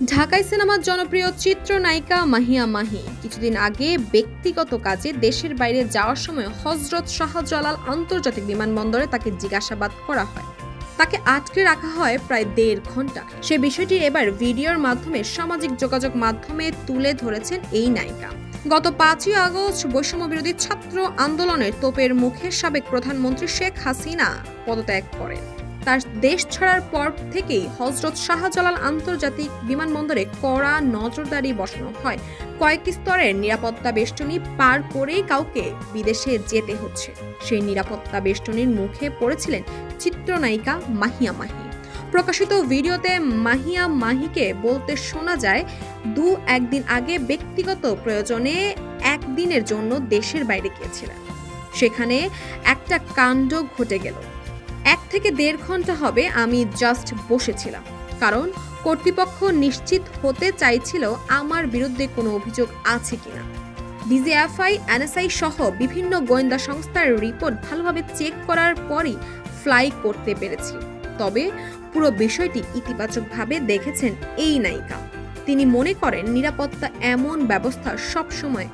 ঢাকাই সিনেমার জনপ্রিয় চিত্রনায়িকা মাহিয়া মাহি কিছুদিন আগে ব্যক্তিগত কাজে দেশের বাইরে যাওয়ার সময় হযরত শাহজালাল আন্তর্জাতিক বিমানবন্দরে তাকে জিজ্ঞাসাবাদ করা হয়। তাকে আটকে রাখা হয় প্রায় ১.৫ ঘন্টা। সে বিষয়টি এবার ভিডিওর মাধ্যমে সামাজিক যোগাযোগ মাধ্যমে তুলে ধরেছেন এই নায়িকা। গত ৫ই আগস্ট বৈষম্যবিরোধী ছাত্র আন্দোলনের তোপের মুখে সাবেক প্রধানমন্ত্রী শেখ হাসিনা পদত্যাগ করেন। তার দেশ ছাড়ার পর থেকেই হযরত শাহজালাল আন্তর্জাতিক বিমানবন্দরে কড়া নজরদারি বসানো হয়। কয়েকটি স্তরের নিরাপত্তা বেষ্টনী পার করেই কাউকে বিদেশে যেতে হচ্ছে। সেই নিরাপত্তা বেষ্টনীর মুখে পড়েছিলেন চিত্রনায়িকা মাহিয়া মাহি। প্রকাশিত ভিডিওতে মাহিয়া মাহিকে বলতে শোনা যায়, একদিন আগে ব্যক্তিগত প্রয়োজনে একদিনের জন্য দেশের বাইরে গিয়েছিলেন। সেখানে একটা কাণ্ড ঘটে গেল। ১ থেকে ১.৫ ঘন্টা হবে আমি জাস্ট বসেছিলাম, কারণ কর্তৃপক্ষ নিশ্চিত হতে চাইছিল আমার বিরুদ্ধে কোনো অভিযোগ আছে কিনা। ডিজিএফআই, এনএসআই সহ বিভিন্ন গোয়েন্দা সংস্থার রিপোর্ট ভালোভাবে চেক করার পরই ফ্লাই করতে পেরেছি। তবে পুরো বিষয়টি ইতিবাচকভাবে দেখেছেন এই নায়িকা। তিনি মনে করেন নিরাপত্তা এমন ব্যবস্থা সবসময়